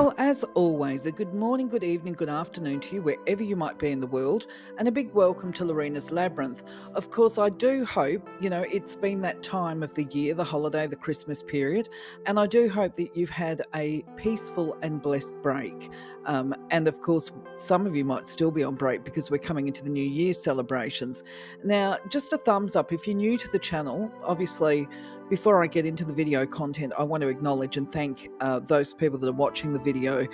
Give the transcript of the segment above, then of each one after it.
Well, as always, a good morning, good evening, good afternoon to you, wherever you might be in the world, and a big welcome to Lorena's Labyrinth. Of course, I do hope, it's been that time of the year, the holiday, the Christmas period, and I do hope that you've had a peaceful and blessed break. And of course, some of you might still be on break because we're coming into the New Year celebrations. Now, just a thumbs up if you're new to the channel. Obviously, before I get into the video content, I want to acknowledge and thank those people that are watching the video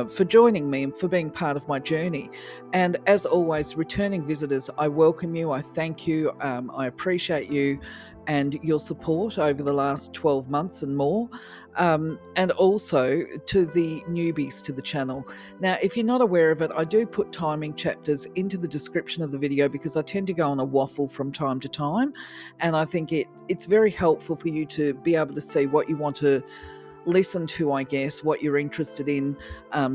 for joining me and for being part of my journey. And as always, returning visitors, I welcome you, I thank you, I appreciate you and your support over the last 12 months and more. And also to the newbies to the channel. Now, if you're not aware of it, I do put timing chapters into the description of the video because I tend to go on a waffle from time to time. And I think it's very helpful for you to be able to see what you want to listen to, I guess, what you're interested in.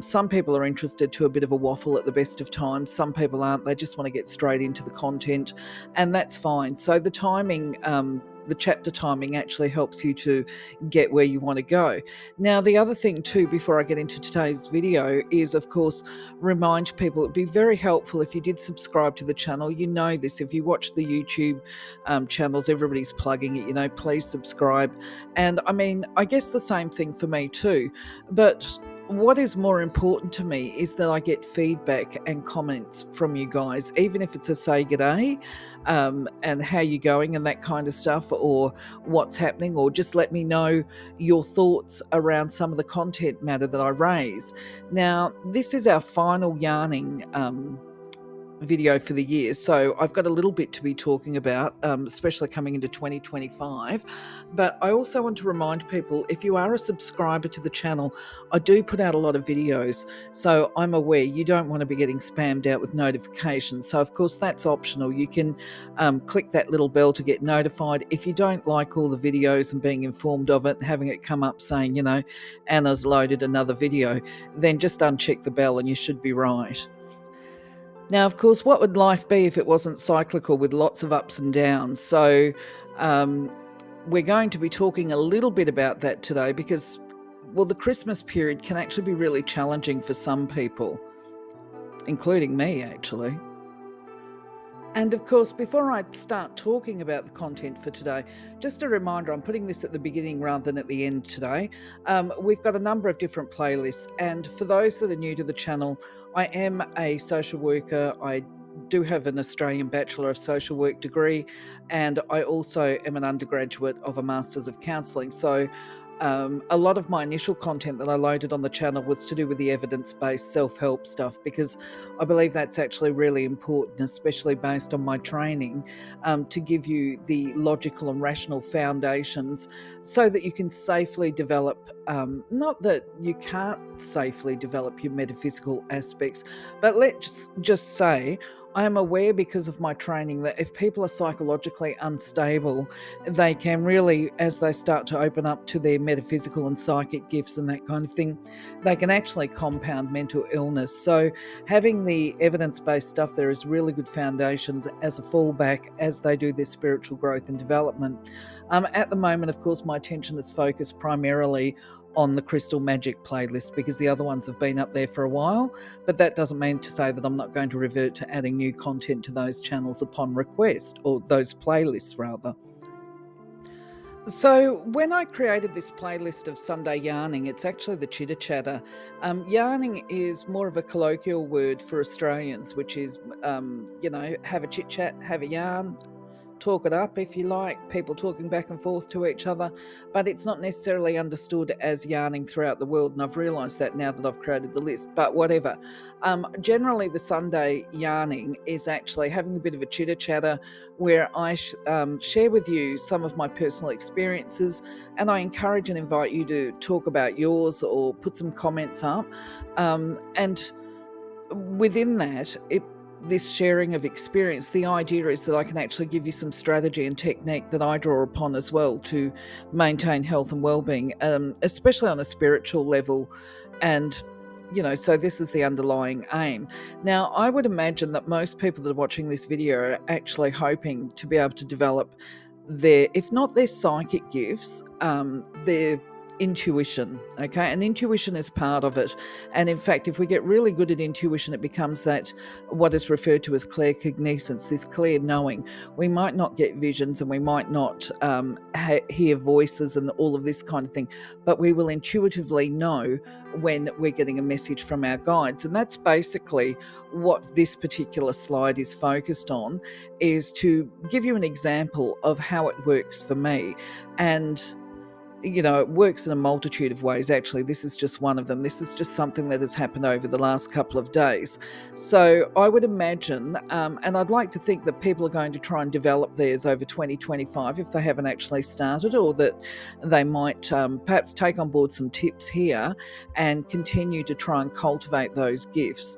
Some people are interested to a bit of a waffle at the best of times. Some people aren't. They just want to get straight into the content, and that's fine. So the timing, the chapter timing actually helps you to get where you want to go. Now, the other thing too, before I get into today's video, is of course, remind people it'd be very helpful if you did subscribe to the channel. You know this, if you watch the YouTube channels, everybody's plugging it, please subscribe. And I mean, I guess the same thing for me too, but what is more important to me is that I get feedback and comments from you guys, even if it's a say g'day, and how you're going and that kind of stuff, or what's happening, or just let me know your thoughts around some of the content matter that I raise. Now, this is our final yarning video for the year, so I've got a little bit to be talking about, especially coming into 2025. But I also want to remind people, if you are a subscriber to the channel, I do put out a lot of videos, so I'm aware you don't want to be getting spammed out with notifications. So of course that's optional. You can click that little bell to get notified. If you don't like all the videos and being informed of it and having it come up saying, Anna's loaded another video, then just uncheck the bell and you should be right. Now, of course, what would life be if it wasn't cyclical with lots of ups and downs? So we're going to be talking a little bit about that today because, well, the Christmas period can actually be really challenging for some people, including me, actually. And of course, before I start talking about the content for today, just a reminder, I'm putting this at the beginning rather than at the end today. We've got a number of different playlists. And for those that are new to the channel, I am a social worker. I do have an Australian Bachelor of Social Work degree, and I also am an undergraduate of a Masters of Counselling. So a lot of my initial content that I loaded on the channel was to do with the evidence-based self-help stuff, because I believe that's actually really important, especially based on my training, to give you the logical and rational foundations so that you can safely develop, not that you can't safely develop your metaphysical aspects, but let's just say I am aware, because of my training, that if people are psychologically unstable, they can really, as they start to open up to their metaphysical and psychic gifts and that kind of thing, they can actually compound mental illness. So having the evidence-based stuff there is really good foundations as a fallback as they do their spiritual growth and development. At the moment, of course, my attention is focused primarily on the Crystal Magic playlist because the other ones have been up there for a while, but that doesn't mean to say that I'm not going to revert to adding new content to those channels upon request, or those playlists rather. So when I created this playlist of Sunday yarning, it's actually the Chitter Chatter. Yarning is more of a colloquial word for Australians, which is, have a chit chat, have a yarn, talk it up if you like, people talking back and forth to each other, but it's not necessarily understood as yarning throughout the world, and I've realised that now that I've created the list, but whatever. Generally the Sunday yarning is actually having a bit of a chitter chatter where I share with you some of my personal experiences, and I encourage and invite you to talk about yours or put some comments up, and within that, this sharing of experience, the idea is that I can actually give you some strategy and technique that I draw upon as well to maintain health and well-being, especially on a spiritual level. And, so this is the underlying aim. Now, I would imagine that most people that are watching this video are actually hoping to be able to develop their, if not their psychic gifts, their intuition, okay? And intuition is part of it. And in fact, if we get really good at intuition, it becomes that what is referred to as claircognizance, this clear knowing. We might not get visions and we might not hear voices and all of this kind of thing, but we will intuitively know when we're getting a message from our guides. And that's basically what this particular slide is focused on, is to give you an example of how it works for me. And it works in a multitude of ways. Actually, this is just one of them. This is just something that has happened over the last couple of days. So I would imagine, and I'd like to think that people are going to try and develop theirs over 2025 if they haven't actually started, or that they might perhaps take on board some tips here and continue to try and cultivate those gifts.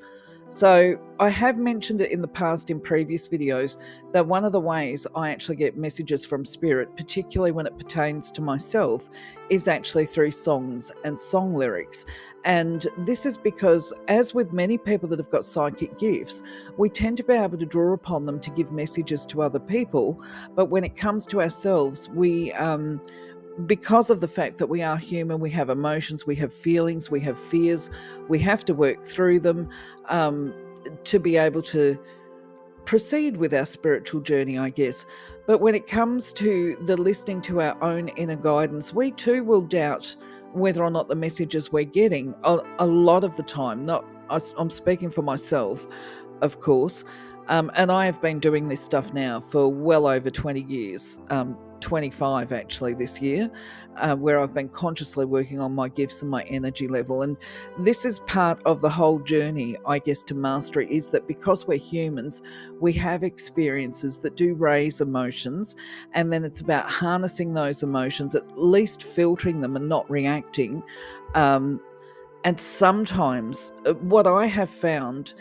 So I have mentioned it in the past in previous videos that one of the ways I actually get messages from spirit, particularly when it pertains to myself, is actually through songs and song lyrics. And this is because, as with many people that have got psychic gifts, we tend to be able to draw upon them to give messages to other people. But when it comes to ourselves, because of the fact that we are human, we have emotions, we have feelings, we have fears, we have to work through them to be able to proceed with our spiritual journey, I guess. But when it comes to the listening to our own inner guidance, we too will doubt whether or not the messages we're getting a lot of the time. I'm speaking for myself, of course. And I have been doing this stuff now for well over 20 years, 25 actually this year, where I've been consciously working on my gifts and my energy level. And this is part of the whole journey, I guess, to mastery, is that because we're humans, we have experiences that do raise emotions, and then it's about harnessing those emotions, at least filtering them and not reacting. And sometimes what I have found,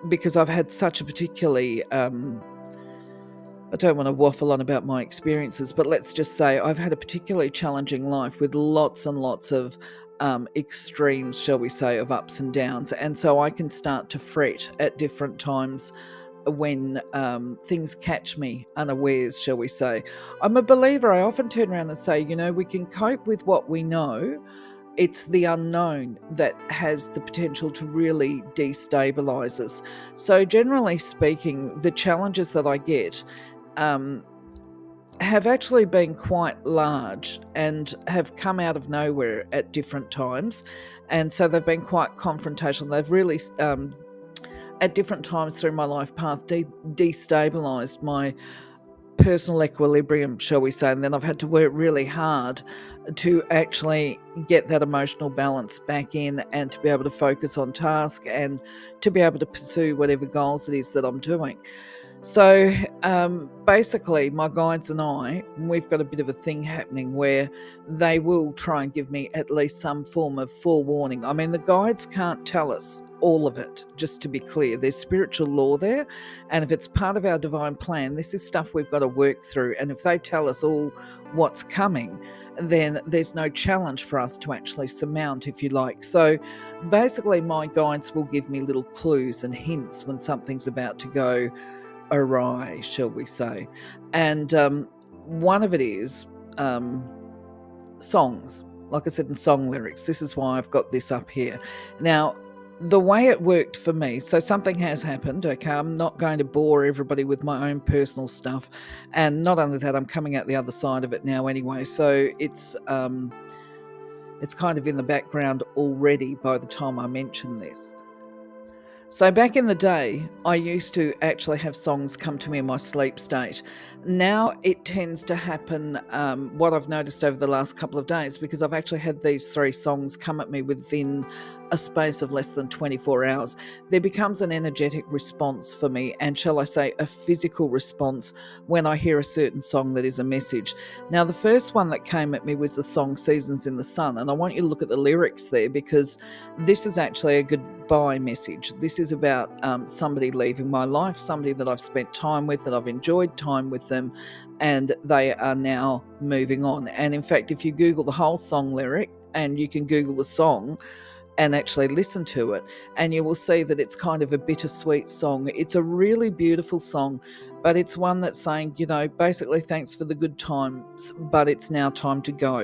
because I've had such a particularly, I don't want to waffle on about my experiences, but let's just say I've had a particularly challenging life with lots and lots of extremes, shall we say, of ups and downs. And so I can start to fret at different times when things catch me unawares, shall we say. I'm a believer. I often turn around and say, we can cope with what we know. It's the unknown that has the potential to really destabilize us. So generally speaking, the challenges that I get have actually been quite large and have come out of nowhere at different times. And so they've been quite confrontational. They've really, at different times through my life path, destabilized my personal equilibrium, shall we say. And then I've had to work really hard to actually get that emotional balance back in, and to be able to focus on task, and to be able to pursue whatever goals it is that I'm doing. So basically, my guides and we've got a bit of a thing happening where they will try and give me at least some form of forewarning. I mean, the guides can't tell us all of it, just to be clear. There's spiritual law there, and if it's part of our divine plan, this is stuff we've got to work through. And if they tell us all what's coming, then there's no challenge for us to actually surmount, if you like. So basically, my guides will give me little clues and hints when something's about to go awry, shall we say. And one of it is songs, like I said, in song lyrics. This is why I've got this up here. Now, the way it worked for me, so something has happened, okay? I'm not going to bore everybody with my own personal stuff. And not only that, I'm coming out the other side of it now anyway. So it's kind of in the background already by the time I mention this. So back in the day, I used to actually have songs come to me in my sleep state. Now it tends to happen, what I've noticed over the last couple of days, because I've actually had these 3 songs come at me within a space of less than 24 hours, there becomes an energetic response for me, and shall I say a physical response, when I hear a certain song that is a message. Now, the first one that came at me was the song Seasons in the Sun, and I want you to look at the lyrics there, because this is actually a goodbye message. This is about somebody leaving my life, somebody that I've spent time with, that I've enjoyed time with them, and they are now moving on. And in fact, if you Google the whole song lyric, and you can Google the song and actually listen to it, and you will see that it's kind of a bittersweet song. It's a really beautiful song, but it's one that's saying, basically, thanks for the good times, but it's now time to go,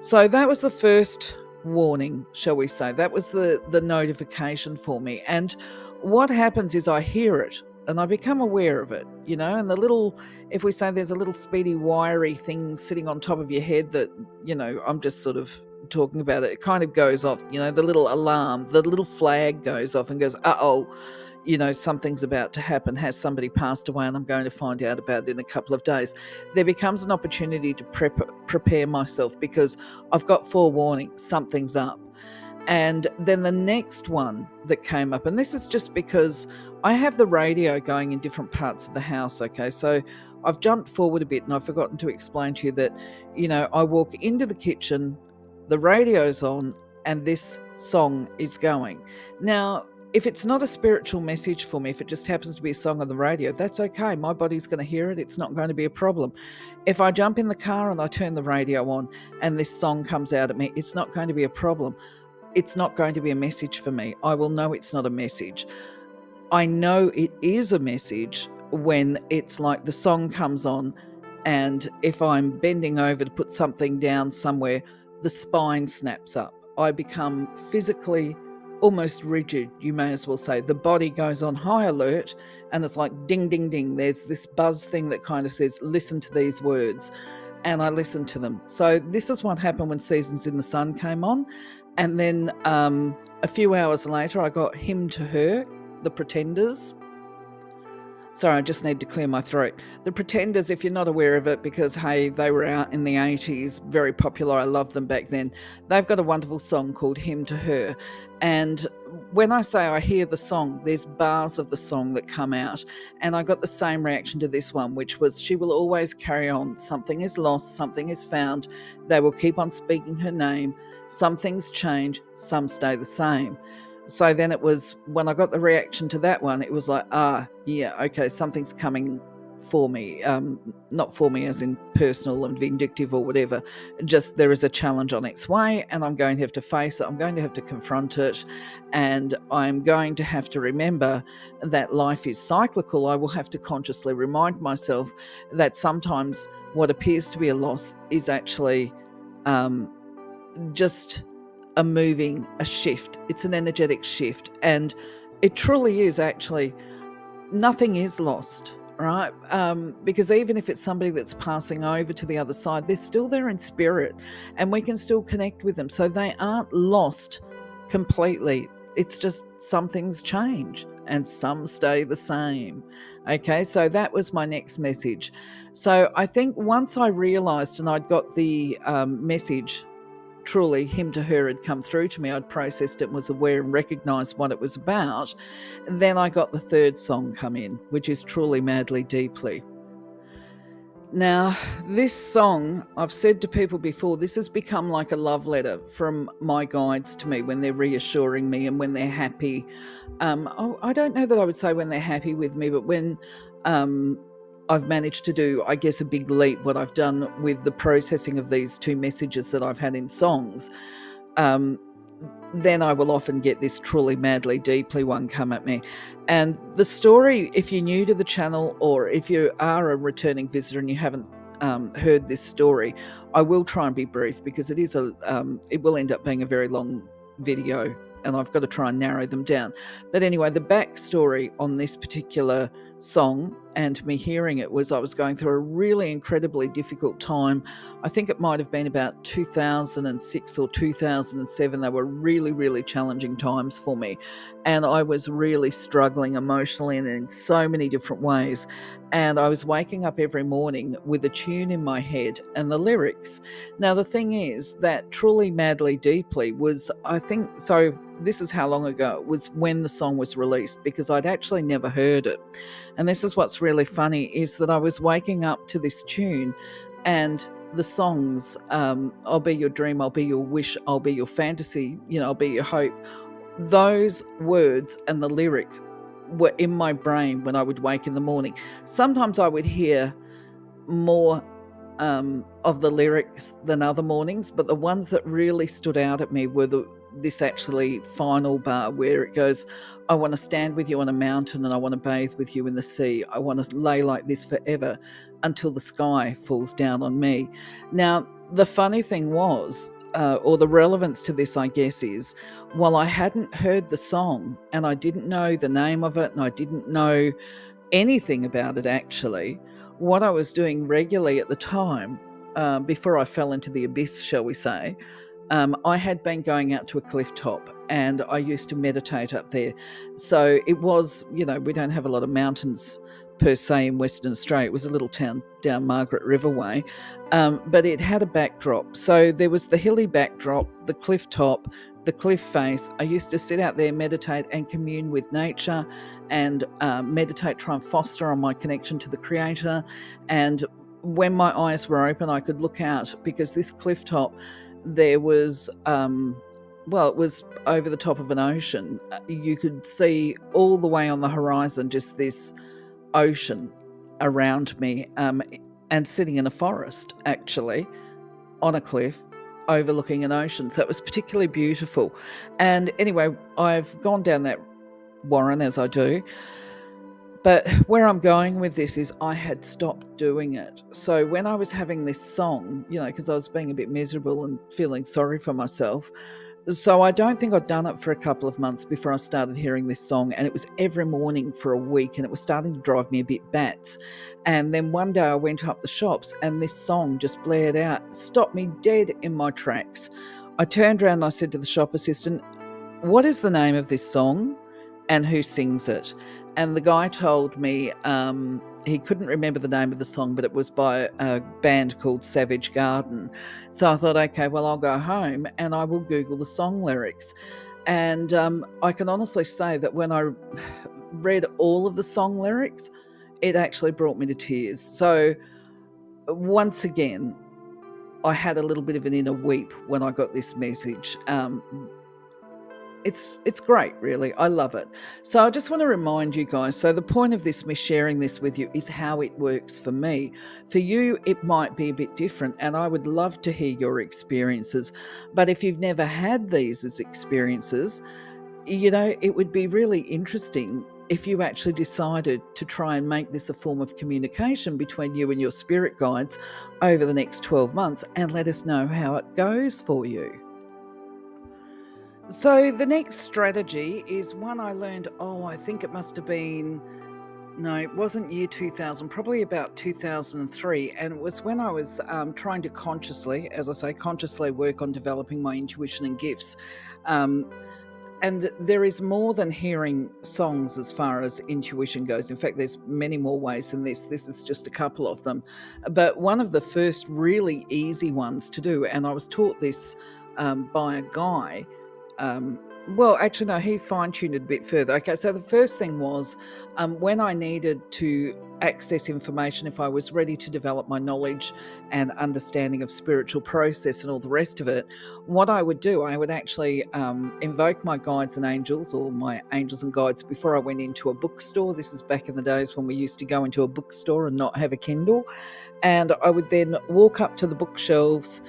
So that was the first warning, shall we say. That was the notification for me. And what happens is I hear it and I become aware of it, and if we say there's a little speedy wiry thing sitting on top of your head that, I'm just sort of talking about it kind of goes off, the little alarm, the little flag goes off and goes, uh-oh, something's about to happen. Has somebody passed away? And I'm going to find out about it in a couple of days. There becomes an opportunity to prepare myself because I've got forewarning, something's up. And then the next one that came up, and this is just because I have the radio going in different parts of the house, okay? So I've jumped forward a bit and I've forgotten to explain to you that, I walk into the kitchen, the radio's on, and this song is going. Now, if it's not a spiritual message for me, if it just happens to be a song on the radio, that's okay. My body's going to hear it. It's not going to be a problem. If I jump in the car and I turn the radio on and this song comes out at me, it's not going to be a problem. It's not going to be a message for me. I will know it's not a message. I know it is a message when it's like the song comes on, and if I'm bending over to put something down somewhere, the spine snaps up. I become physically almost rigid, you may as well say. The body goes on high alert and it's like ding, ding, ding. There's this buzz thing that kind of says, listen to these words. And I listen to them. So this is what happened when Seasons in the Sun came on. And then a few hours later, I got Hymn to Her, The Pretenders. Sorry, I just need to clear my throat. The Pretenders, if you're not aware of it, because, hey, they were out in the 80s, very popular. I loved them back then. They've got a wonderful song called Hymn to Her. And when I say I hear the song, there's bars of the song that come out. And I got the same reaction to this one, which was, she will always carry on. Something is lost, something is found. They will keep on speaking her name. Some things change, some stay the same. So then it was, when I got the reaction to that one, it was like, yeah, okay, something's coming for me. Not for me as in personal and vindictive or whatever. Just there is a challenge on its way and I'm going to have to face it. I'm going to have to confront it. And I'm going to have to remember that life is cyclical. I will have to consciously remind myself that sometimes what appears to be a loss is actually just a shift. It's an energetic shift. And it truly is actually, nothing is lost, right? Because even if it's somebody that's passing over to the other side, they're still there in spirit and we can still connect with them. So they aren't lost completely. It's just some things change and some stay the same. Okay, so that was my next message. So I think once I realized and I'd got the message, truly Hymn to Her had come through to me, I'd processed it, was aware and recognised what it was about, and then I got the third song come in, which is Truly Madly Deeply. Now, this song, I've said to people before, this has become like a love letter from my guides to me when they're reassuring me and when they're happy. I don't know that I would say when they're happy with me, but when I've managed to do, I guess, a big leap, what I've done with the processing of these two messages that I've had in songs, then I will often get this Truly Madly Deeply one come at me. And the story, if you're new to the channel or if you are a returning visitor and you haven't heard this story, I will try and be brief because it will end up being a very long video and I've got to try and narrow them down. But anyway, the backstory on this particular song and me hearing it was I was going through a really incredibly difficult time. I think it might have been about 2006 or 2007. They were really, really challenging times for me. And I was really struggling emotionally and in so many different ways. And I was waking up every morning with a tune in my head and the lyrics. Now, the thing is that Truly Madly Deeply was, I think, so this is how long ago it was when the song was released, because I'd actually never heard it. And this is what's really funny, is that I was waking up to this tune and the songs, I'll be your dream, I'll be your wish, I'll be your fantasy, I'll be your hope. Those words and the lyric were in my brain when I would wake in the morning. Sometimes I would hear more of the lyrics than other mornings, but the ones that really stood out at me were this actually final bar where it goes, I want to stand with you on a mountain and I want to bathe with you in the sea. I want to lay like this forever until the sky falls down on me. Now, The funny thing was, or the relevance to this, I guess, is while I hadn't heard the song and I didn't know the name of it and I didn't know anything about it actually, what I was doing regularly at the time, before I fell into the abyss, shall we say, I had been going out to a cliff top and I used to meditate up there. So it was, we don't have a lot of mountains per se in Western Australia. It was a little town down Margaret River way, but it had a backdrop. So there was the hilly backdrop, the cliff top, the cliff face. I used to sit out there, meditate, and commune with nature and meditate, try and foster on my connection to the Creator. And when my eyes were open, I could look out because this cliff top, there was, it was over the top of an ocean. You could see all the way on the horizon just this ocean around me, and sitting in a forest, actually, on a cliff overlooking an ocean. So it was particularly beautiful. And anyway, I've gone down that warren as I do. But where I'm going with this is I had stopped doing it. So when I was having this song, because I was being a bit miserable and feeling sorry for myself, so I don't think I'd done it for a couple of months before I started hearing this song, and it was every morning for a week, and it was starting to drive me a bit bats. And then one day I went up the shops and this song just blared out, stopped me dead in my tracks. I turned around and I said to the shop assistant, "What is the name of this song and who sings it?" And the guy told me he couldn't remember the name of the song, but it was by a band called Savage Garden. So I thought, okay, well, I'll go home and I will Google the song lyrics. And I can honestly say that when I read all of the song lyrics, it actually brought me to tears. So once again, I had a little bit of an inner weep when I got this message. It's great, really. I love it. So I just want to remind you guys, so the point of this, me sharing this with you, is how it works for me. For you, it might be a bit different, and I would love to hear your experiences. But if you've never had these as experiences, it would be really interesting if you actually decided to try and make this a form of communication between you and your spirit guides over the next 12 months and let us know how it goes for you. So the next strategy is one I learned, I think it must have been, no, it wasn't year 2000, probably about 2003. And it was when I was trying to consciously, as I say, consciously work on developing my intuition and gifts. And there is more than hearing songs as far as intuition goes. In fact, there's many more ways than this. This is just a couple of them. But one of the first really easy ones to do, and I was taught this by a guy. Actually, no, he fine-tuned it a bit further. Okay, so the first thing was when I needed to access information, if I was ready to develop my knowledge and understanding of spiritual process and all the rest of it, what I would do, I would actually invoke my guides and angels, or my angels and guides, before I went into a bookstore. This is back in the days when we used to go into a bookstore and not have a Kindle. And I would then walk up to the bookshelves.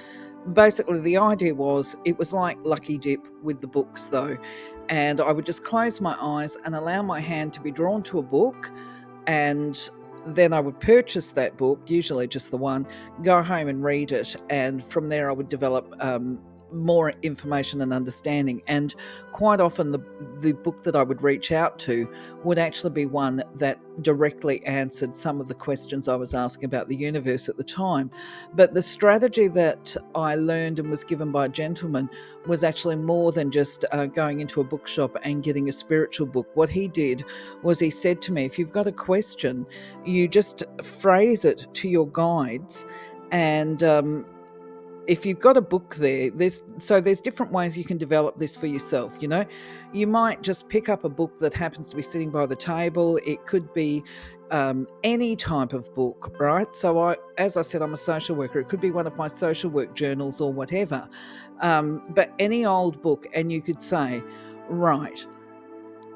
Basically, the idea was, it was like Lucky Dip with the books though. And I would just close my eyes and allow my hand to be drawn to a book, and then I would purchase that book, usually just the one, go home and read it, and from there I would develop more information and understanding. And quite often the book that I would reach out to would actually be one that directly answered some of the questions I was asking about the universe at the time. But the strategy that I learned and was given by a gentleman was actually more than just going into a bookshop and getting a spiritual book. What he did was, he said to me, if you've got a question, you just phrase it to your guides, and if you've got a book there, there's different ways you can develop this for yourself. You might just pick up a book that happens to be sitting by the table. It could be any type of book, right? So as I said, I'm a social worker. It could be one of my social work journals or whatever, but any old book, and you could say, right,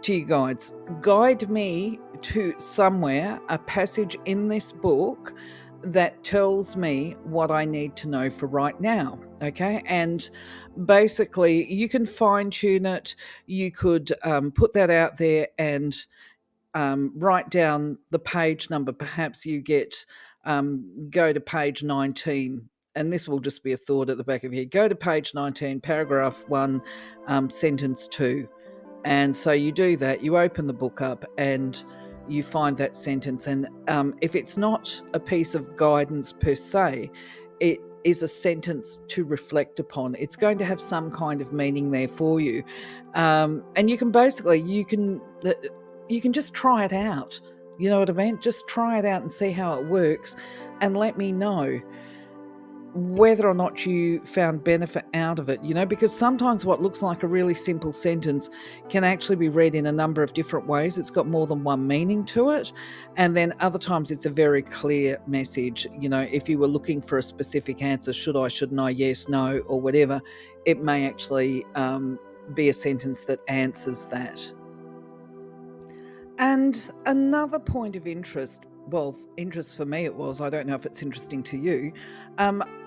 to your guides, guide me to somewhere, a passage in this book that tells me what I need to know for right now. Okay. And basically, you can fine tune it. You could put that out there and write down the page number. Perhaps you go to page 19 and this will just be a thought at the back of your head, go to page 19, paragraph 1, sentence 2. And so you do that, you open the book up and you find that sentence. And if it's not a piece of guidance per se, it is a sentence to reflect upon. It's going to have some kind of meaning there for you. And you can basically, you can just try it out. You know what I mean? Just try it out and see how it works and let me know whether or not you found benefit out of it, because sometimes what looks like a really simple sentence can actually be read in a number of different ways. It's got more than one meaning to it. And then other times it's a very clear message. If you were looking for a specific answer, should I, shouldn't I, yes, no, or whatever, it may actually be a sentence that answers that. And another point of interest, well, interest for me it was, I don't know if it's interesting to you,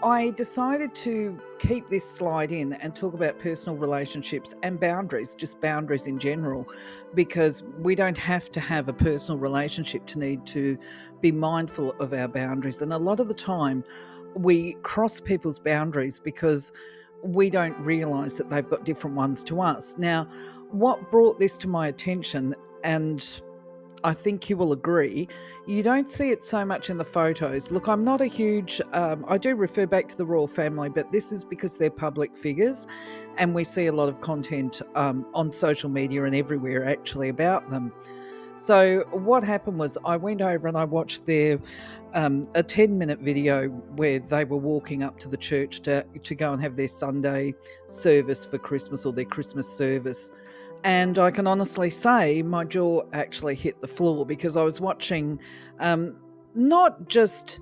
I decided to keep this slide in and talk about personal relationships and boundaries, just boundaries in general, because we don't have to have a personal relationship to need to be mindful of our boundaries. And a lot of the time we cross people's boundaries because we don't realise that they've got different ones to us. Now, what brought this to my attention, and I think you will agree, you don't see it so much in the photos. Look, I'm not a huge, I do refer back to the royal family, but this is because they're public figures and we see a lot of content on social media and everywhere actually about them. So what happened was I went over and I watched their a 10-minute video where they were walking up to the church to go and have their Sunday service for Christmas, or their Christmas service. And I can honestly say my jaw actually hit the floor, because I was watching not just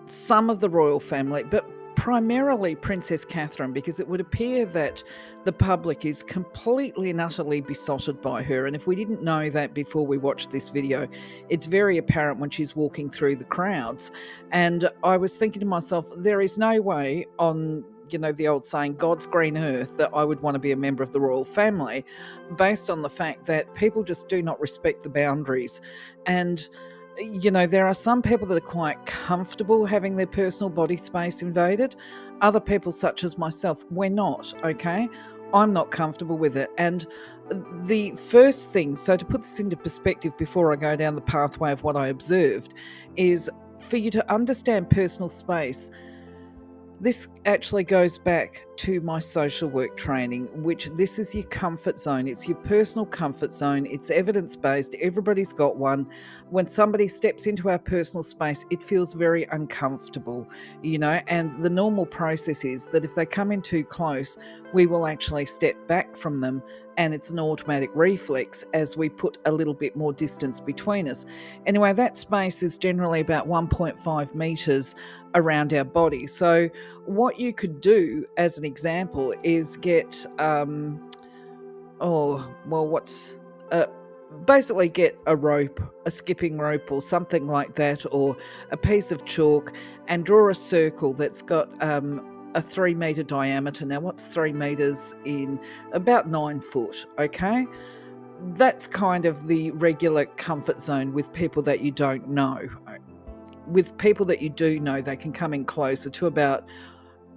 some of the royal family, but primarily Princess Catherine, because it would appear that the public is completely and utterly besotted by her. And if we didn't know that before we watched this video, it's very apparent when she's walking through the crowds. And I was thinking to myself, there is no way on the old saying, God's green earth, that I would want to be a member of the royal family, based on the fact that people just do not respect the boundaries. And there are some people that are quite comfortable having their personal body space invaded. Other people, such as myself, we're not, okay? I'm not comfortable with it. And the first thing, so to put this into perspective before I go down the pathway of what I observed, is for you to understand personal space. This actually goes back to my social work training, which this is your comfort zone. It's your personal comfort zone. It's evidence-based. Everybody's got one. When somebody steps into our personal space, it feels very uncomfortable, and the normal process is that if they come in too close, we will actually step back from them, and it's an automatic reflex as we put a little bit more distance between us. Anyway, that space is generally about 1.5 meters around our body. So what you could do as an example is get basically get a rope, a skipping rope or something like that, or a piece of chalk, and draw a circle that's got a 3 meter diameter. Now, what's 3 meters in? About 9 foot, okay? That's kind of the regular comfort zone with people that you don't know. With people that you do know, they can come in closer to about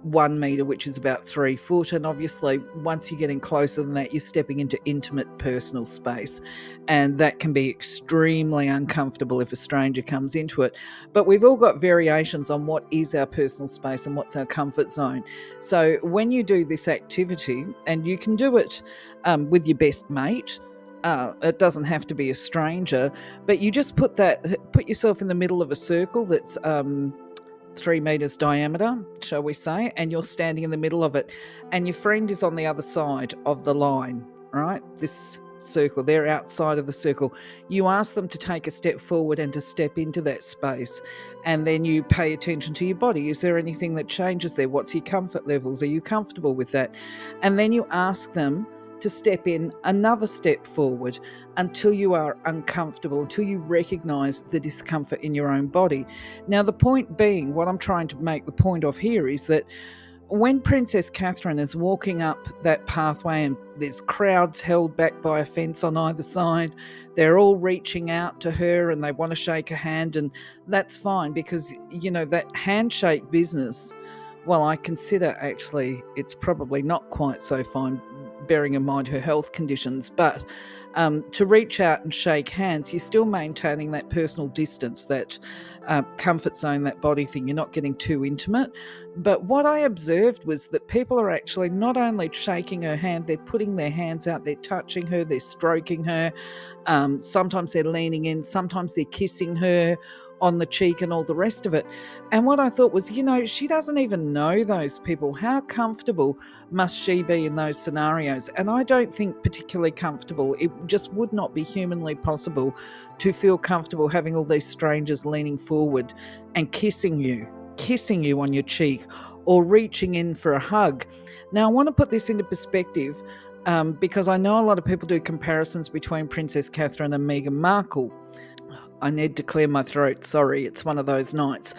1 meter, which is about 3 foot. And obviously, once you're getting closer than that, you're stepping into intimate personal space. And that can be extremely uncomfortable if a stranger comes into it. But we've all got variations on what is our personal space and what's our comfort zone. So when you do this activity, and you can do it with your best mate, it doesn't have to be a stranger, but you just put yourself in the middle of a circle that's 3 meters diameter, shall we say, and you're standing in the middle of it, and your friend is on the other side of the line, right? This circle, they're outside of the circle. You ask them to take a step forward and to step into that space, and then you pay attention to your body. Is there anything that changes there? What's your comfort levels? Are you comfortable with that? And then you ask them to step in another step forward until you are uncomfortable, until you recognize the discomfort in your own body. Now, the point being, what I'm trying to make the point of here is that when Princess Catherine is walking up that pathway and there's crowds held back by a fence on either side, they're all reaching out to her and they want to shake her hand, and that's fine, because that handshake business Well, I consider actually it's probably not quite so fine, bearing in mind her health conditions, but to reach out and shake hands, you're still maintaining that personal distance, that comfort zone, that body thing. You're not getting too intimate. But what I observed was that people are actually not only shaking her hand, they're putting their hands out, they're touching her, they're stroking her. Sometimes they're leaning in, sometimes they're kissing her on the cheek and all the rest of it. And what I thought was, she doesn't even know those people. How comfortable must she be in those scenarios? And I don't think particularly comfortable. It just would not be humanly possible to feel comfortable having all these strangers leaning forward and kissing you on your cheek or reaching in for a hug. Now, I want to put this into perspective because I know a lot of people do comparisons between Princess Catherine and Meghan Markle. I need to clear my throat. Sorry, it's one of those nights.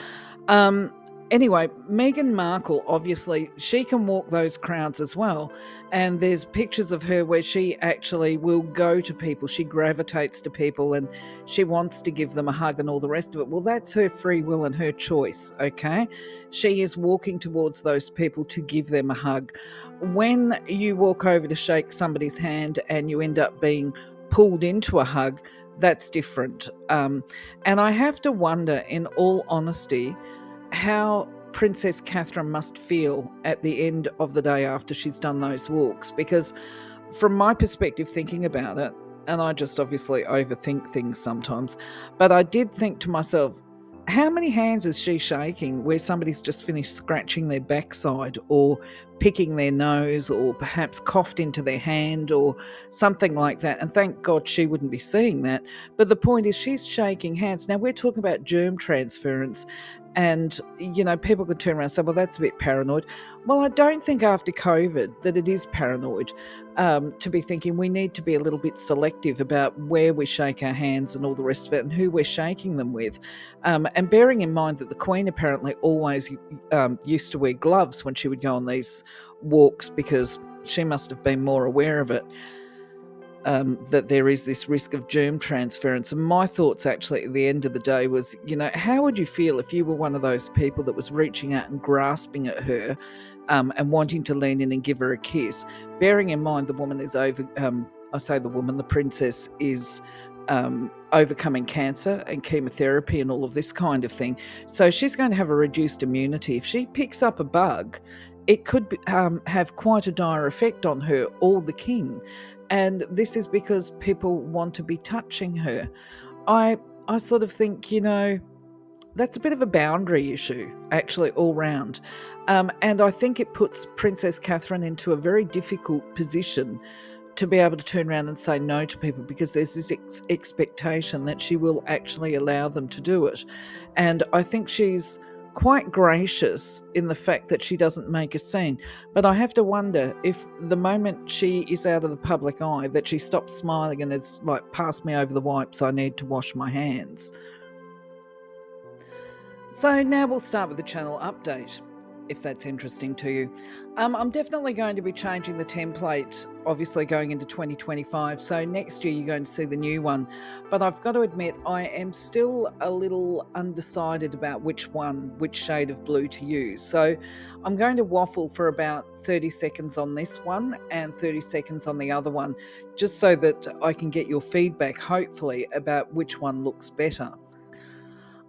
Um, anyway, Meghan Markle, obviously, she can walk those crowds as well. And there's pictures of her where she actually will go to people. She gravitates to people and she wants to give them a hug and all the rest of it. Well, that's her free will and her choice, okay? She is walking towards those people to give them a hug. When you walk over to shake somebody's hand and you end up being pulled into a hug, that's different. And I have to wonder, in all honesty, how Princess Catherine must feel at the end of the day after she's done those walks. Because from my perspective, thinking about it, and I just obviously overthink things sometimes, but I did think to myself, how many hands is she shaking where somebody's just finished scratching their backside or picking their nose or perhaps coughed into their hand or something like that? And thank God she wouldn't be seeing that. But the point is, she's shaking hands. Now, we're talking about germ transference. And, people could turn around and say, well, that's a bit paranoid. Well, I don't think after COVID that it is paranoid to be thinking we need to be a little bit selective about where we shake our hands and all the rest of it and who we're shaking them with. And bearing in mind that the Queen apparently always used to wear gloves when she would go on these walks because she must have been more aware of it. That there is this risk of germ transference. And my thoughts actually at the end of the day was, how would you feel if you were one of those people that was reaching out and grasping at her and wanting to lean in and give her a kiss, bearing in mind the woman is the princess is overcoming cancer and chemotherapy and all of this kind of thing. So she's going to have a reduced immunity. If she picks up a bug, it could have quite a dire effect on her or the king. And this is because people want to be touching her. I sort of think, that's a bit of a boundary issue, actually, all round. And I think it puts Princess Catherine into a very difficult position to be able to turn around and say no to people because there's this expectation that she will actually allow them to do it. And I think she's quite gracious in the fact that she doesn't make a scene. But I have to wonder if the moment she is out of the public eye that she stops smiling and is like, pass me over the wipes, I need to wash my hands. So now we'll start with the channel update, if that's interesting to you. I'm definitely going to be changing the template, obviously going into 2025. So next year you're going to see the new one. But I've got to admit, I am still a little undecided about which shade of blue to use. So I'm going to waffle for about 30 seconds on this one and 30 seconds on the other one, just so that I can get your feedback, hopefully, about which one looks better.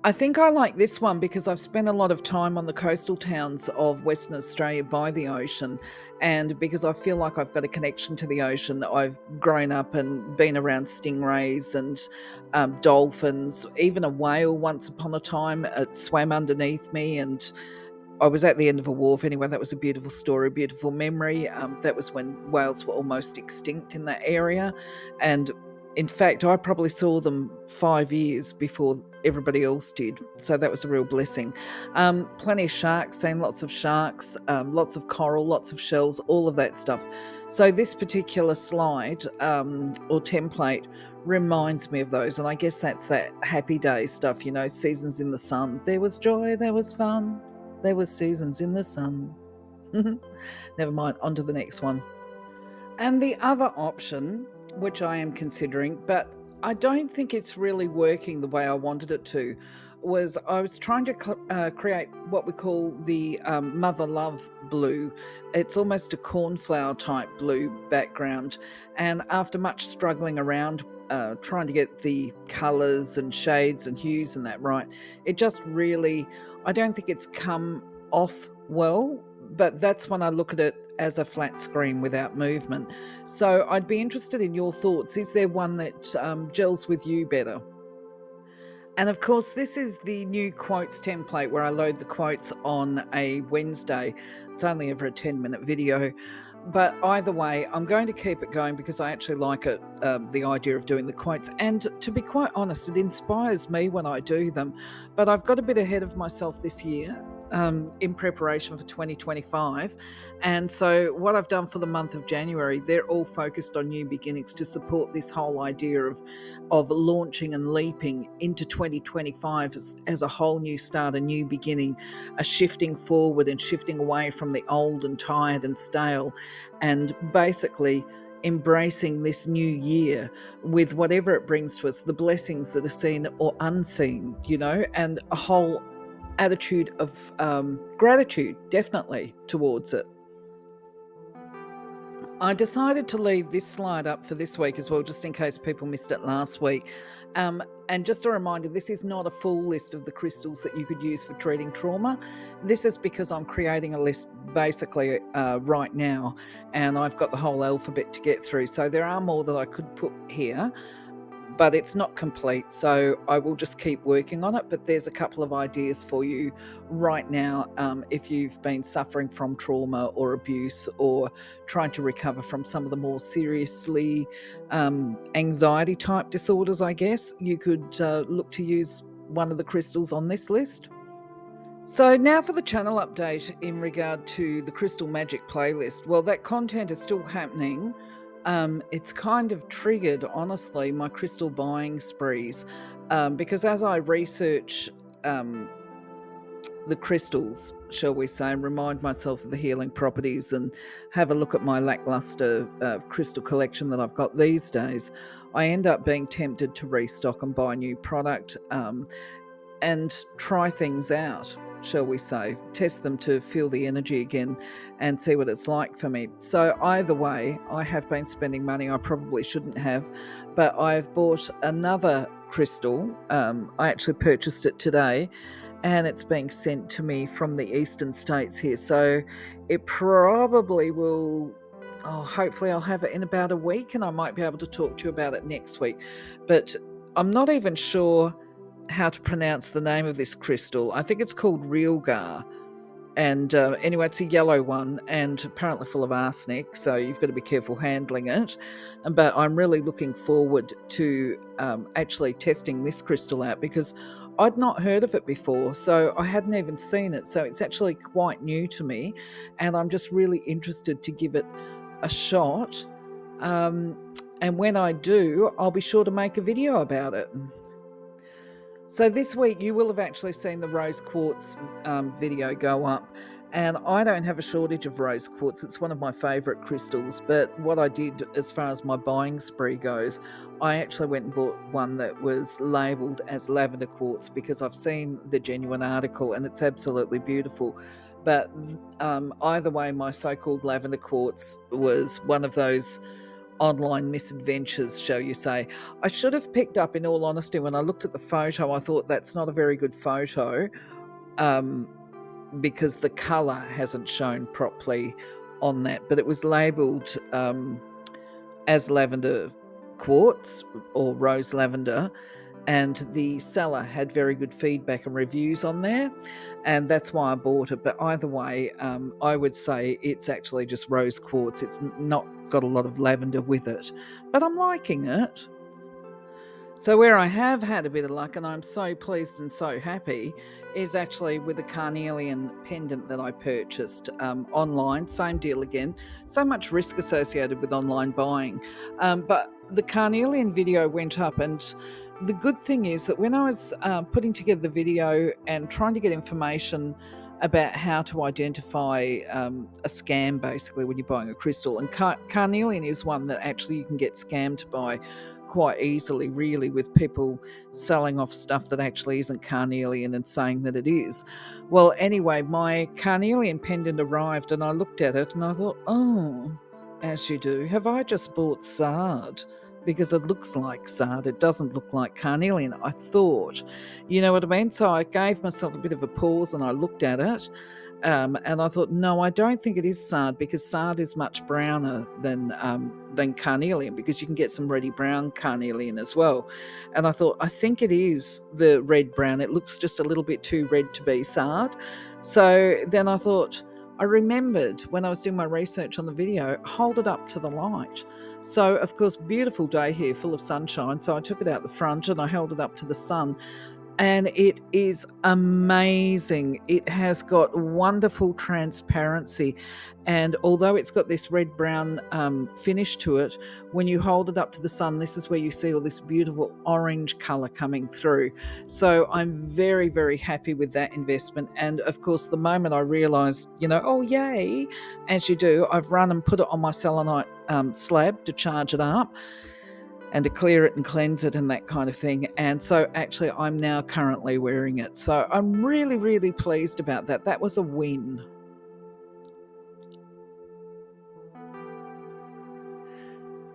I think I like this one because I've spent a lot of time on the coastal towns of Western Australia by the ocean, and because I feel like I've got a connection to the ocean. I've grown up and been around stingrays and dolphins, even a whale once upon a time. It swam underneath me and I was at the end of a wharf. Anyway, that was a beautiful story, beautiful memory. That was when whales were almost extinct in that area. And in fact, I probably saw them 5 years before everybody else did. So that was a real blessing. Plenty of sharks, seen lots of sharks, lots of coral, lots of shells, all of that stuff. So this particular slide or template reminds me of those. And I guess that's that happy day stuff, seasons in the sun. There was joy, there was fun. There was seasons in the sun. Never mind, on to the next one. And the other option, which I am considering, but I don't think it's really working the way I wanted it to, was I was trying to create what we call the mother love blue. It's almost a cornflower type blue background. And after much struggling around, trying to get the colours and shades and hues and that right, it just really, I don't think it's come off well, but that's when I look at it as a flat screen without movement. So I'd be interested in your thoughts. Is there one that gels with you better? And of course, this is the new quotes template where I load the quotes on a Wednesday. It's only ever a 10-minute video. But either way, I'm going to keep it going because I actually like it, the idea of doing the quotes. And to be quite honest, it inspires me when I do them. But I've got a bit ahead of myself this year in preparation for 2025. And so, what I've done for the month of January, they're all focused on new beginnings to support this whole idea of launching and leaping into 2025 as a whole new start, a new beginning, a shifting forward and shifting away from the old and tired and stale, and basically embracing this new year with whatever it brings to us, the blessings that are seen or unseen, and a whole attitude of gratitude, definitely, towards it. I decided to leave this slide up for this week as well, just in case people missed it last week. And just a reminder, this is not a full list of the crystals that you could use for treating trauma. This is because I'm creating a list basically right now, and I've got the whole alphabet to get through. So there are more that I could put here, but it's not complete, so I will just keep working on it. But there's a couple of ideas for you right now if you've been suffering from trauma or abuse or trying to recover from some of the more seriously anxiety type disorders. I guess you could look to use one of the crystals on this list. So now for the channel update in regard to the Crystal Magic playlist. Well, that content is still happening. It's kind of triggered, honestly, my crystal buying sprees, because as I research the crystals, shall we say, and remind myself of the healing properties and have a look at my lackluster crystal collection that I've got these days, I end up being tempted to restock and buy new product and try things out, shall we say, test them to feel the energy again and see what it's like for me. So either way, I have been spending money I probably shouldn't have, but I've bought another crystal. I actually purchased it today, and it's being sent to me from the eastern states here. So it probably will, hopefully I'll have it in about a week, and I might be able to talk to you about it next week. But I'm not even sure how to pronounce the name of this crystal. I think it's called Rilgar. And anyway, it's a yellow one and apparently full of arsenic, so you've got to be careful handling it. But I'm really looking forward to actually testing this crystal out because I'd not heard of it before, so I hadn't even seen it. So it's actually quite new to me, and I'm just really interested to give it a shot. And when I do, I'll be sure to make a video about it. So this week you will have actually seen the rose quartz video go up, and I don't have a shortage of rose quartz. It's one of my favourite crystals, but what I did as far as my buying spree goes, I actually went and bought one that was labelled as lavender quartz because I've seen the genuine article and it's absolutely beautiful. But either way, my so-called lavender quartz was one of those online misadventures, shall you say. I should have picked up, in all honesty, when I looked at the photo, I thought that's not a very good photo because the colour hasn't shown properly on that. But it was labelled as lavender quartz or rose lavender, and the seller had very good feedback and reviews on there, and that's why I bought it. But either way, I would say it's actually just rose quartz. It's not got a lot of lavender with it, but I'm liking it. So where I have had a bit of luck, and I'm so pleased and so happy, is actually with a Carnelian pendant that I purchased online. Same deal again. So much risk associated with online buying. But the Carnelian video went up, and the good thing is that when I was putting together the video and trying to get information about how to identify a scam, basically, when you're buying a crystal, and Carnelian is one that actually you can get scammed by quite easily, really, with people selling off stuff that actually isn't carnelian and saying that it is. Well, anyway, my carnelian pendant arrived and I looked at it and I thought, oh, as you do, have I just bought sard? Because it looks like sard, it doesn't look like carnelian, I thought. You know what I mean? So I gave myself a bit of a pause and I looked at it. And I thought, no, I don't think it is sard, because sard is much browner than carnelian, because you can get some reddy brown carnelian as well. And I thought, I think it is the red brown. It looks just a little bit too red to be sard. So then I thought, I remembered when I was doing my research on the video, hold it up to the light. So, of course, beautiful day here, full of sunshine. So I took it out the front and I held it up to the sun. And it is amazing. It has got wonderful transparency. And although it's got this red-brown finish to it, when you hold it up to the sun, this is where you see all this beautiful orange colour coming through. So I'm very, very happy with that investment. And of course, the moment I realised, oh, yay, as you do, I've run and put it on my selenite slab to charge it up and to clear it and cleanse it and that kind of thing. And so actually I'm now currently wearing it. So I'm really, really pleased about that. That was a win.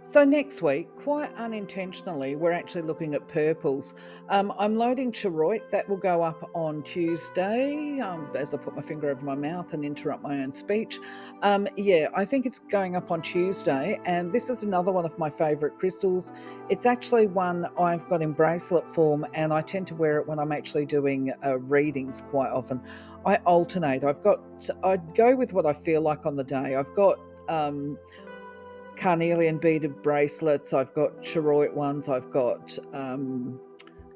So next week, quite unintentionally, we're actually looking at purples. I'm loading Charoite. That will go up on Tuesday, as I put my finger over my mouth and interrupt my own speech. I think it's going up on Tuesday, and this is another one of my favourite crystals. It's actually one I've got in bracelet form, and I tend to wear it when I'm actually doing readings quite often. I alternate. I go with what I feel like on the day. I've got carnelian beaded bracelets, I've got charoite ones, I've got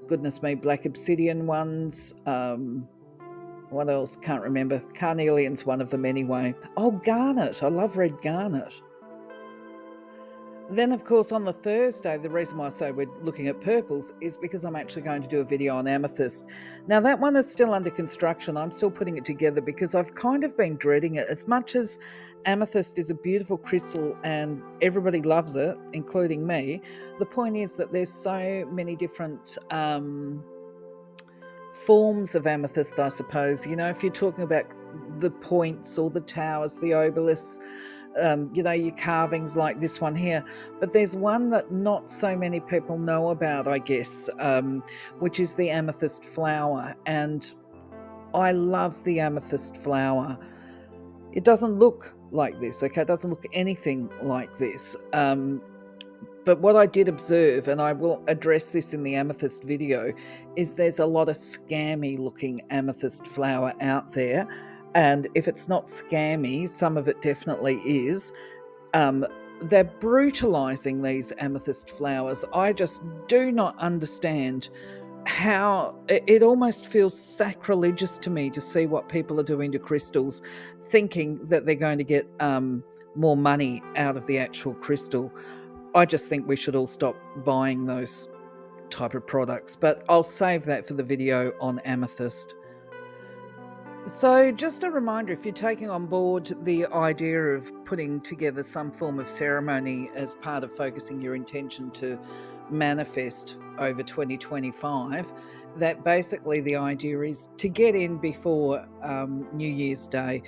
goodness me, black obsidian ones. What else? Can't remember. Carnelian's one of them anyway. Oh, garnet. I love red garnet. Then, of course, on the Thursday, the reason why I say we're looking at purples is because I'm actually going to do a video on amethyst. Now, that one is still under construction. I'm still putting it together because I've kind of been dreading it. As much as amethyst is a beautiful crystal and everybody loves it, including me, the point is that there's so many different forms of amethyst, I suppose. If you're talking about the points or the towers, the obelisks, your carvings like this one here. But there's one that not so many people know about, I guess, which is the amethyst flower. And I love the amethyst flower. It doesn't look like this, okay? It doesn't look anything like this. But what I did observe, and I will address this in the amethyst video, is there's a lot of scammy looking amethyst flower out there. And if it's not scammy, some of it definitely is. They're brutalizing these amethyst flowers. I just do not understand how it almost feels sacrilegious to me to see what people are doing to crystals, thinking that they're going to get more money out of the actual crystal. I just think we should all stop buying those type of products, but I'll save that for the video on amethyst. So just a reminder, if you're taking on board the idea of putting together some form of ceremony as part of focusing your intention to manifest over 2025, that basically the idea is to get in before New Year's Day.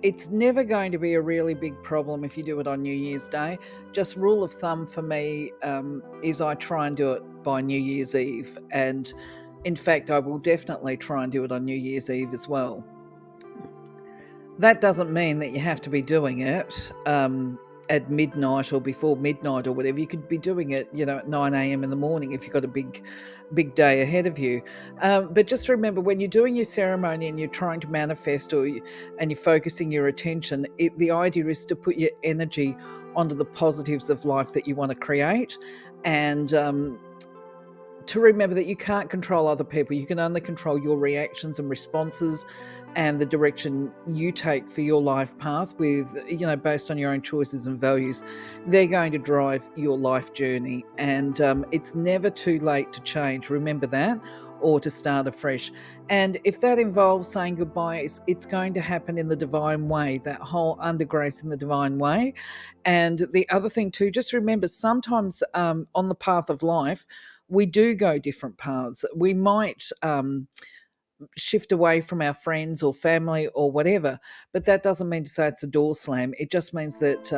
It's never going to be a really big problem if you do it on New Year's Day. Just rule of thumb for me is I try and do it by New Year's Eve. And in fact, I will definitely try and do it on New Year's Eve as well. That doesn't mean that you have to be doing it at midnight or before midnight or whatever. You could be doing it, at 9 a.m. in the morning if you've got a big day ahead of you. But just remember, when you're doing your ceremony and you're trying to manifest and you're focusing your attention, the idea is to put your energy onto the positives of life that you want to create, and to remember that you can't control other people. You can only control your reactions and responses and the direction you take for your life path based on your own choices and values. They're going to drive your life journey, and it's never too late to change. Remember that. or to start afresh. And if that involves saying goodbye, it's going to happen in the divine way, that whole undergrace in the divine way. And the other thing too, just remember, sometimes on the path of life, we do go different paths. We might shift away from our friends or family or whatever, but that doesn't mean to say it's a door slam. It just means that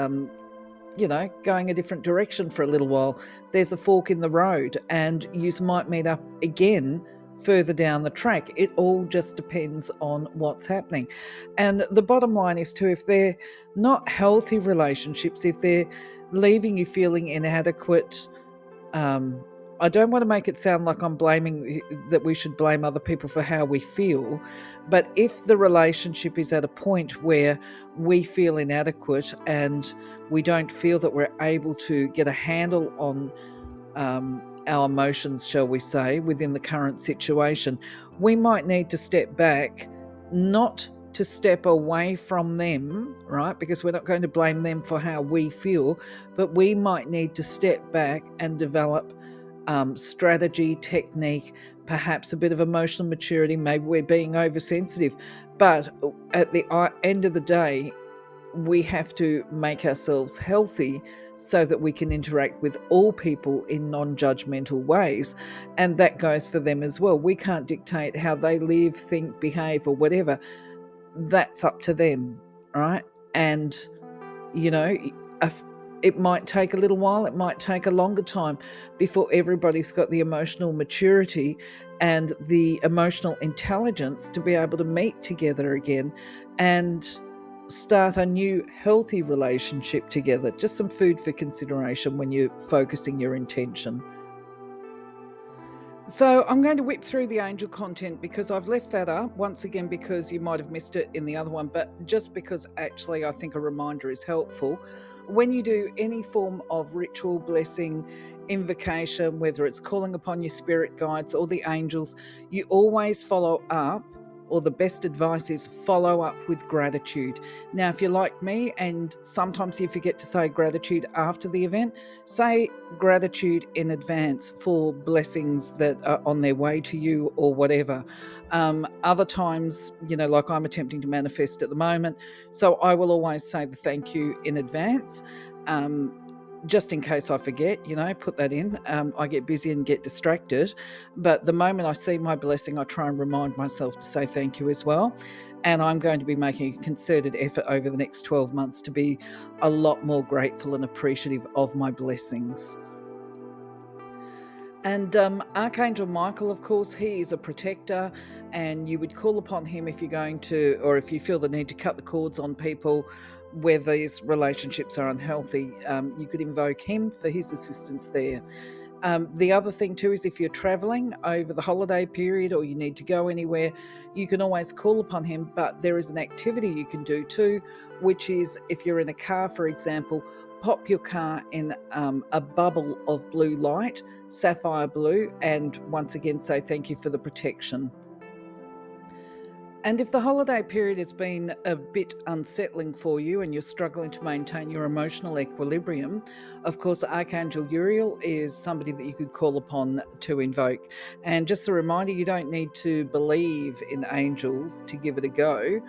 going a different direction for a little while. There's a fork in the road, and you might meet up again further down the track. It all just depends on what's happening. And the bottom line is too, if they're not healthy relationships, if they're leaving you feeling inadequate, um, I don't want to make it sound like I'm blaming that we should blame other people for how we feel, but if the relationship is at a point where we feel inadequate and we don't feel that we're able to get a handle on our emotions, shall we say, within the current situation, we might need to step back, not to step away from them, right? Because we're not going to blame them for how we feel, but we might need to step back and develop strategy, technique, perhaps a bit of emotional maturity. Maybe we're being oversensitive. But at the end of the day, we have to make ourselves healthy so that we can interact with all people in non-judgmental ways. And that goes for them as well. We can't dictate how they live, think, behave, or whatever. That's up to them, right? And, you know, it might take a little while, it might take a longer time before everybody's got the emotional maturity and the emotional intelligence to be able to meet together again and start a new healthy relationship together. Just some food for consideration when you're focusing your intention. So I'm going to whip through the angel content because I've left that up once again because you might have missed it in the other one, but just because actually I think a reminder is helpful. When you do any form of ritual, blessing, invocation, whether it's calling upon your spirit guides or the angels, you always follow up, or the best advice is follow up with gratitude. Now, if you're like me and sometimes you forget to say gratitude after the event, say gratitude in advance for blessings that are on their way to you or whatever. Other times, like I'm attempting to manifest at the moment, so I will always say the thank you in advance. Just in case I forget, put that in. I get busy and get distracted. But the moment I see my blessing, I try and remind myself to say thank you as well. And I'm going to be making a concerted effort over the next 12 months to be a lot more grateful and appreciative of my blessings. And Archangel Michael, of course, he is a protector, and you would call upon him if you're going to, or if you feel the need to cut the cords on people where these relationships are unhealthy. You could invoke him for his assistance there. The other thing too is if you're traveling over the holiday period or you need to go anywhere, you can always call upon him, but there is an activity you can do too, which is if you're in a car, for example, pop your car in a bubble of blue light, sapphire blue, and once again say thank you for the protection. And if the holiday period has been a bit unsettling for you and you're struggling to maintain your emotional equilibrium, of course, Archangel Uriel is somebody that you could call upon to invoke. And just a reminder, you don't need to believe in angels to give it a go,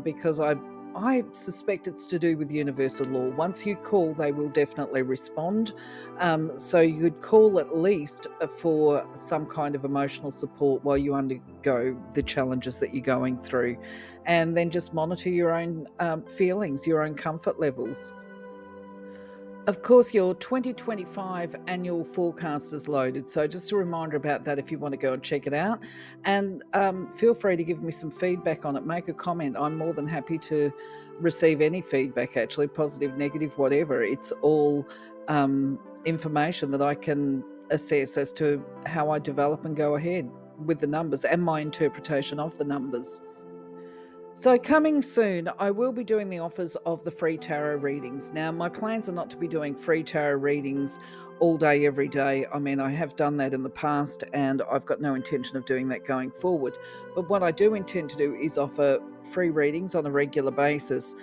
because I suspect it's to do with universal law. Once you call, they will definitely respond. So you could call at least for some kind of emotional support while you undergo the challenges that you're going through. And then just monitor your own feelings, your own comfort levels. Of course, your 2025 annual forecast is loaded. So, just a reminder about that if you want to go and check it out. And feel free to give me some feedback on it. Make a comment. I'm more than happy to receive any feedback, actually, positive, negative, whatever. It's all information that I can assess as to how I develop and go ahead with the numbers and my interpretation of the numbers. So, coming soon, I will be doing the offers of the free tarot readings. Now, my plans are not to be doing free tarot readings all day, every day. I mean, I have done that in the past and I've got no intention of doing that going forward. But what I do intend to do is offer free readings on a regular basis.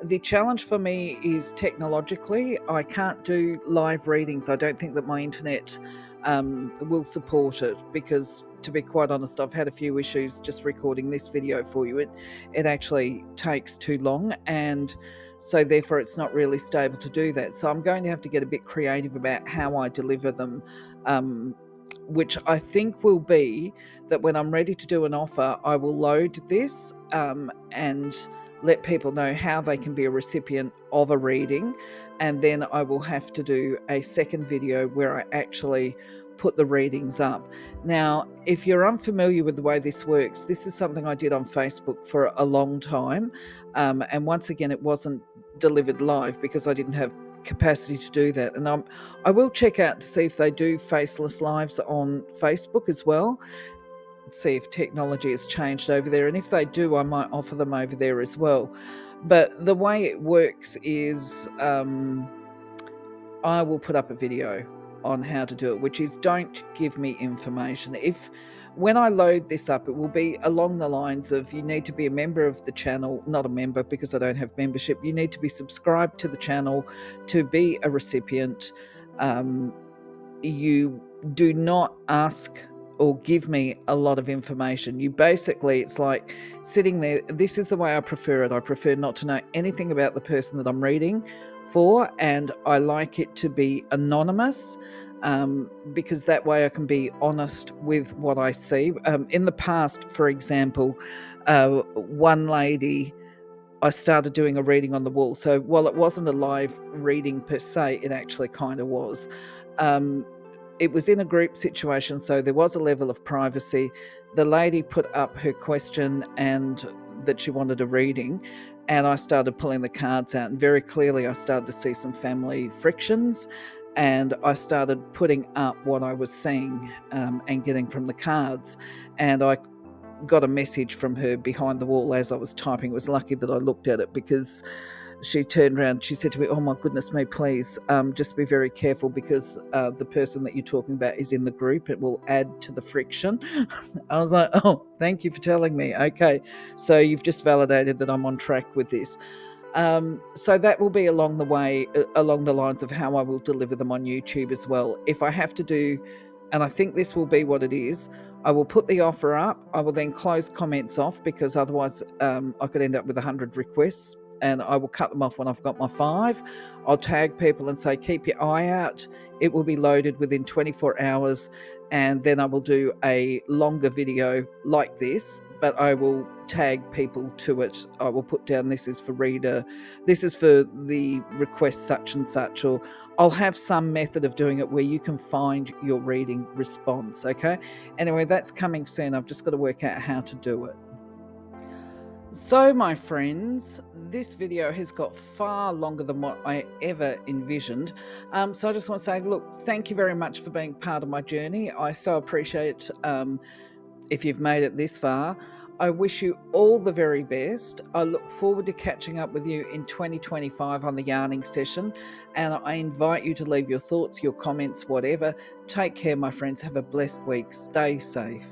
The challenge for me is technologically, I can't do live readings. I don't think that my internet will support it, because to be quite honest, I've had a few issues just recording this video for you. It actually takes too long, and so therefore it's not really stable to do that. So I'm going to have to get a bit creative about how I deliver them, which I think will be that when I'm ready to do an offer, I will load this and let people know how they can be a recipient of a reading. And then I will have to do a second video where I actually put the readings up. Now, if you're unfamiliar with the way this works, this is something I did on Facebook for a long time. And once again, it wasn't delivered live because I didn't have capacity to do that. And I will check out to see if they do faceless lives on Facebook as well, see if technology has changed over there. And if they do, I might offer them over there as well. But the way it works is I will put up a video on how to do it, which is don't give me information. When I load this up, it will be along the lines of you need to be a member of the channel, not a member because I don't have membership. You need to be subscribed to the channel to be a recipient. You do not ask or give me a lot of information. You basically, it's like sitting there. This is the way I prefer it. I prefer not to know anything about the person that I'm reading for, and I like it to be anonymous, because that way I can be honest with what I see. In the past, for example, one lady, I started doing a reading on the wall. So while it wasn't a live reading per se, it actually kind of was. It was in a group situation, so there was a level of privacy. The lady put up her question and that she wanted a reading, and I started pulling the cards out, and very clearly I started to see some family frictions, and I started putting up what I was seeing and getting from the cards, and I got a message from her behind the wall as I was typing. It was lucky that I looked at it, because she turned around, she said to me, "Oh my goodness me, please just be very careful, because the person that you're talking about is in the group. It will add to the friction." I was like, "Oh, thank you for telling me. Okay, so you've just validated that I'm on track with this." So that will be along the lines of how I will deliver them on YouTube as well. If I have to do, and I think this will be what it is, I will put the offer up. I will then close comments off, because otherwise I could end up with 100 requests, and I will cut them off when I've got my 5. I'll tag people and say, keep your eye out. It will be loaded within 24 hours. And then I will do a longer video like this, but I will tag people to it. I will put down, this is for reader, this is for the request such and such, or I'll have some method of doing it where you can find your reading response. Okay. Anyway, that's coming soon. I've just got to work out how to do it. So, my friends, this video has got far longer than what I ever envisioned. So I just want to say, look, thank you very much for being part of my journey. I so appreciate if you've made it this far. I wish you all the very best. I look forward to catching up with you in 2025 on the yarning session. And I invite you to leave your thoughts, your comments, whatever. Take care, my friends. Have a blessed week. Stay safe.